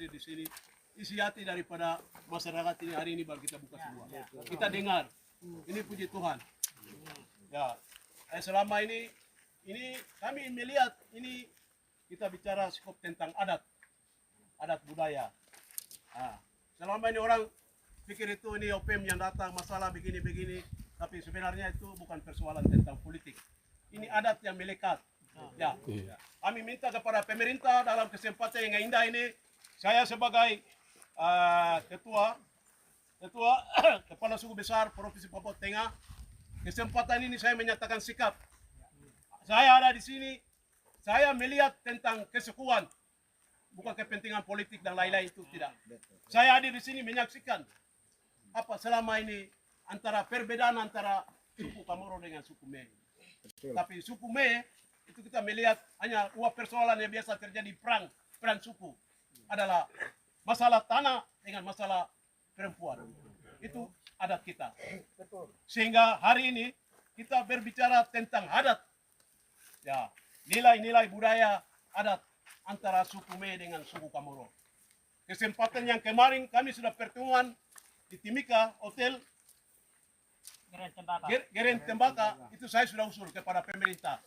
hadir di sini. Isi hati daripada masyarakat ini hari ini baru kita buka semua. Kita dengar. Ini puji Tuhan. Ya, selama ini kami melihat ini kita bicara skop tentang adat budaya. Nah, selama ini orang pikir itu ini OPM yang datang masalah begini-begini, tapi sebenarnya itu bukan persoalan tentang politik. Ini adat yang melekat. Ya, kami minta kepada pemerintah dalam kesempatan yang indah ini, saya sebagai ketua kepala suku besar Provinsi Papua Tengah, kesempatan ini saya menyatakan sikap. Saya ada di sini, saya melihat tentang kesukuan, bukan kepentingan politik dan lain-lain itu tidak. Saya hadir di sini menyaksikan apa selama ini antara perbedaan antara suku Kamoro dengan suku Me. Tapi suku Me itu kita melihat hanya dua persoalan yang biasa terjadi perang suku adalah masalah tanah dengan masalah perempuan. Itu adat kita. Sehingga hari ini kita berbicara tentang adat. Ya, nilai-nilai budaya adat antara suku Me dengan suku Kamoro. Kesempatan yang kemarin kami sudah pertemuan di Timika Hotel Geren Tembaka, itu saya sudah usul kepada pemerintah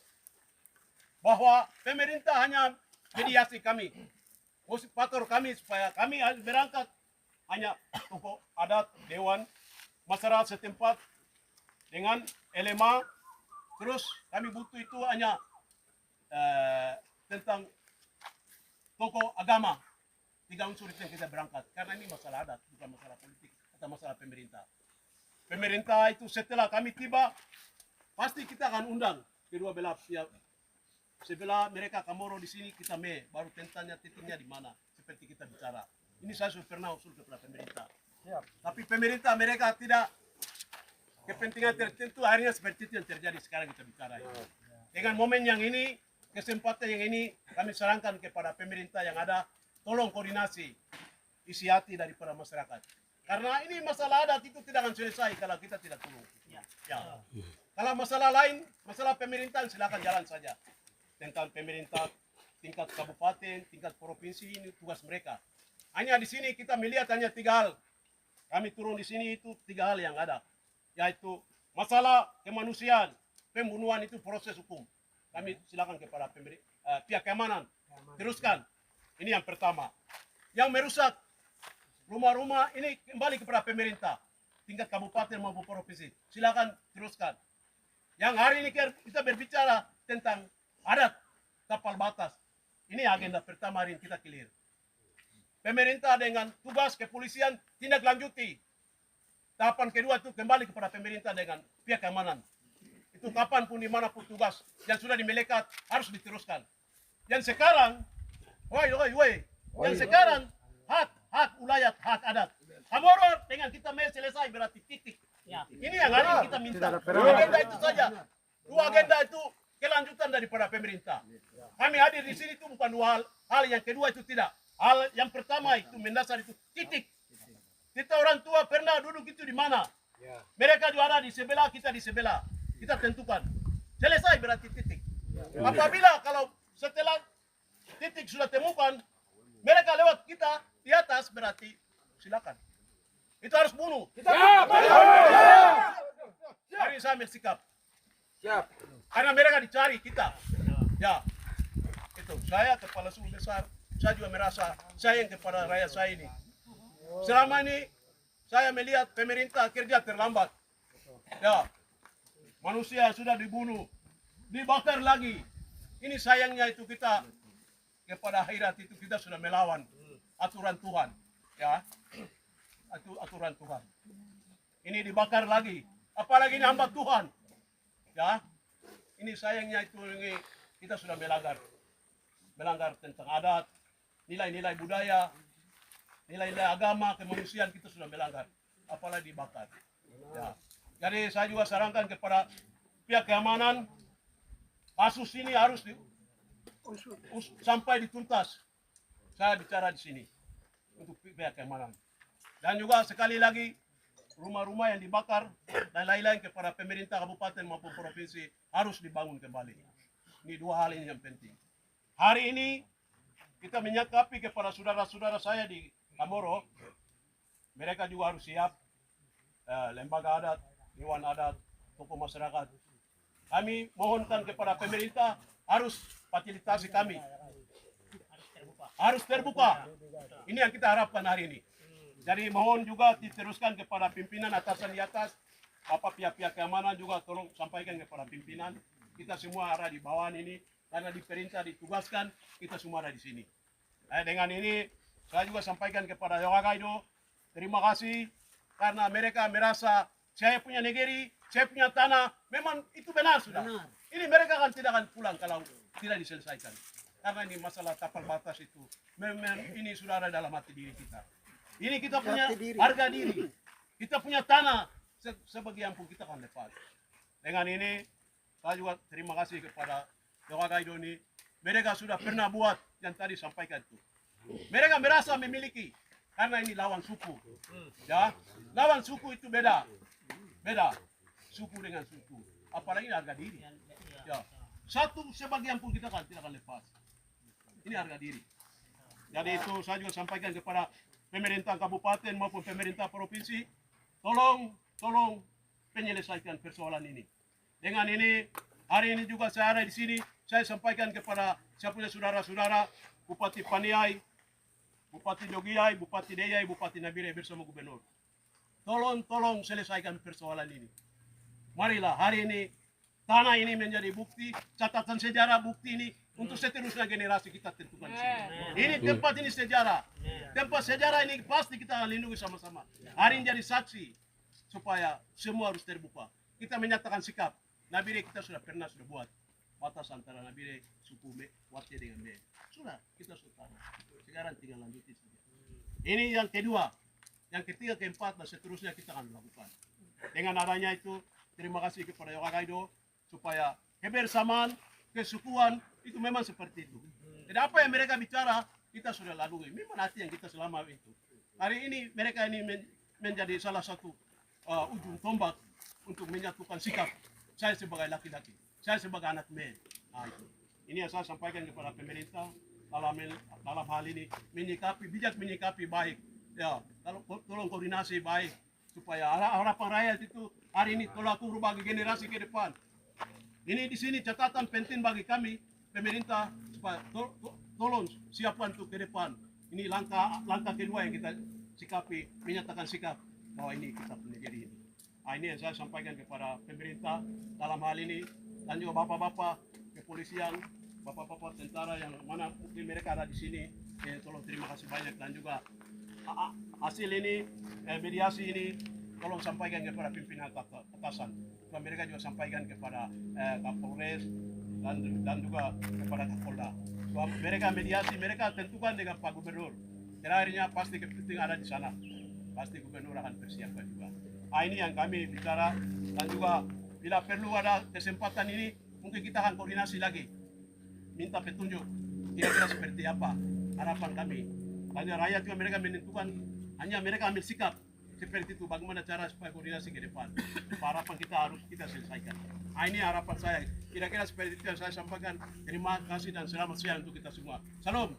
bahwa pemerintah hanya mediasi kami, motivator kami supaya kami berangkat hanya tokoh adat, dewan, masyarakat setempat dengan LMA. Terus kami butuh itu hanya tentang tokoh agama. 3 unsur itu yang kita berangkat, karena ini masalah adat, bukan masalah politik atau masalah pemerintah. Pemerintah itu setelah kami tiba, pasti kita akan undang kedua belah pihak. Sebelah mereka Kamoro di sini, kita Me, baru tentangnya titiknya di mana, seperti kita bicara. Ini saya sudah pernah usul kepada pemerintah. Tapi pemerintah mereka tidak kepentingan tertentu, akhirnya seperti itu yang terjadi sekarang kita bicara. Dengan momen yang ini, kesempatan yang ini, kami sarankan kepada pemerintah yang ada, tolong koordinasi isi hati daripada masyarakat. Karena ini masalah adat itu tidak akan selesai kalau kita tidak tolong. Ya. Kalau masalah lain, masalah pemerintahan silakan jalan saja. Tentang pemerintah tingkat kabupaten, tingkat provinsi, ini tugas mereka. Hanya di sini kita melihat hanya 3 hal. Kami turun di sini itu 3 hal yang ada, yaitu masalah kemanusiaan, pembunuhan itu proses hukum. Kami silakan kepada pihak keamanan teruskan. Ini yang pertama. Yang merusak rumah-rumah ini kembali kepada pemerintah tingkat kabupaten maupun provinsi. Silakan teruskan. Yang hari ini kita berbicara tentang adat tapal batas. Ini agenda pertama hari ini kita clear. Pemerintah dengan tugas kepolisian tindak lanjuti. Tahapan kedua itu kembali kepada pemerintah dengan pihak keamanan. Itu kapanpun dimanapun tugas yang sudah dimelekat harus diteruskan. Yang sekarang, yang sekarang hak ulayat, hak adat. Kamoro dengan kita Me selesai berarti titik. Ini yang hari ini kita minta. Dua agenda itu saja. 2 agenda itu kelanjutan daripada pemerintah. Kami hadir di sini itu bukan 2 hal. Hal yang kedua itu tidak. Hal yang pertama itu mendasar itu titik. Kita orang tua pernah duduk itu di mana? Mereka juga ada di sebelah, kita di sebelah. Kita tentukan. Selesai berarti titik. Apabila kalau setelah titik sudah temukan, mereka lewat kita di atas berarti silakan. Itu harus bunuh. Hari ini saya bersikap. Karena mereka dicari kita. Ya, itu saya kepala suku besar. Saya juga merasa sayang kepada rakyat saya ini. Selama ini saya melihat pemerintah kerja terlambat. Ya, manusia sudah dibunuh, dibakar lagi. Ini sayangnya itu kita kepada akhirat itu kita sudah melawan aturan Tuhan. Ya, aturan Tuhan. Ini dibakar lagi. Apalagi ini hamba Tuhan. Ya, ini sayangnya itu ini kita sudah melanggar tentang adat, nilai-nilai budaya, nilai-nilai agama, kemanusiaan kita sudah melanggar, apalagi dibakar. Ya. Jadi saya juga sarankan kepada pihak keamanan, kasus ini harus sampai dituntas. Saya bicara di sini untuk pihak keamanan. Dan juga sekali lagi rumah-rumah yang dibakar dan lain-lain kepada pemerintah kabupaten maupun provinsi harus dibangun kembali. Ini 2 hal ini yang penting. Hari ini kita menyikapi kepada saudara-saudara saya di Kamoro, mereka juga harus siap, lembaga adat, dewan adat, tokoh masyarakat. Kami mohonkan kepada pemerintah harus fasilitasi kami. Harus terbuka. Ini yang kita harapkan hari ini. Jadi mohon juga diteruskan kepada pimpinan atasan di atas, Bapak pihak-pihak keamanan juga tolong sampaikan kepada pimpinan. Kita semua ada di bawah ini, karena diperintah ditugaskan, kita semua ada di sini. Dengan ini, saya juga sampaikan kepada Yogakaido, terima kasih, karena mereka merasa saya punya negeri, saya punya tanah, memang itu benar sudah. Ini mereka kan tidak akan pulang kalau tidak diselesaikan. Karena ini masalah tapal batas itu, memang ini sudah ada dalam hati diri kita. Ini kita punya harga diri, kita punya tanah, sebagian pun kita akan lepas. Dengan ini, saya juga terima kasih kepada Yogakaido ini. Mereka sudah pernah buat yang tadi sampaikan itu. Mereka merasa memiliki, karena ini lawan suku. Ya, lawan suku itu beda, suku dengan suku. Apalagi harga diri. Ya, satu sebagian pun kita kan tidak akan lepas. Ini harga diri. Jadi itu saya juga sampaikan kepada pemerintah kabupaten maupun pemerintah provinsi, tolong penyelesaikan persoalan ini. Dengan ini, hari ini juga saya ada di sini, saya sampaikan kepada saya punya saudara-saudara, Bupati Paniai, Bupati Jogiai, Bupati Deyai, Bupati Nabire bersama Gubernur. Tolong selesaikan persoalan ini. Marilah hari ini, tanah ini menjadi bukti, catatan sejarah bukti ini, untuk seterusnya generasi kita tentukan di sini. Ini tempat ini sejarah. Tempat sejarah ini pasti kita lindungi sama-sama. Hari ini jadi saksi supaya semua harus terbuka. Kita menyatakan sikap. Nabire kita sudah buat batas antara Nabire suku Wate dengan Me. Sudah, kita sudah tahu. Sekarang tinggal lanjutin saja. Ini yang kedua. Yang ketiga, keempat, dan seterusnya kita akan lakukan. Dengan adanya itu, terima kasih kepada Yogakaido supaya kebersamaan, kesukuan itu memang seperti itu. Dan apa yang mereka bicara, kita sudah lalui. Memang hati yang kita selama itu. Hari ini mereka ini menjadi salah satu ujung tombak untuk menyatukan sikap. Saya sebagai laki-laki, saya sebagai anak men. Nah, itu. Ini yang saya sampaikan kepada pemerintah dalam hal ini bijak menyikapi baik. Ya, tolong koordinasi baik supaya harapan rakyat itu hari ini tolak ukur bagi generasi ke depan. Ini di sini catatan penting bagi kami pemerintah supaya tolong siapkan untuk ke depan. Ini langkah kedua yang kita sikapi, menyatakan sikap bahwa ini kita punya diri ini. Nah, ini yang saya sampaikan kepada pemerintah dalam hal ini, dan juga bapak-bapak kepolisian, bapak-bapak tentara yang mana mungkin mereka ada di sini. Tolong terima kasih banyak, dan juga hasil ini, mediasi ini, tolong sampaikan kepada pimpinan atasan. Dan mereka juga sampaikan kepada Kapolres dan juga kepada Kapolda. So, mereka mediasi, mereka tentukan dengan Pak Gubernur. Terakhirnya pasti kepentingan ada di sana. Pasti Gubernur akan persiapkan juga. Nah, ini yang kami bicara, dan juga bila perlu ada kesempatan ini, mungkin kita akan koordinasi lagi. Minta petunjuk, kira-kira seperti apa harapan kami. Hanya rakyat juga mereka menentukan, hanya mereka ambil sikap seperti itu, bagaimana cara supaya koordinasi ke depan. Harapan kita harus kita selesaikan. Nah, ini harapan saya. Kira-kira seperti itu yang saya sampaikan. Terima kasih dan selamat siang untuk kita semua. Salam.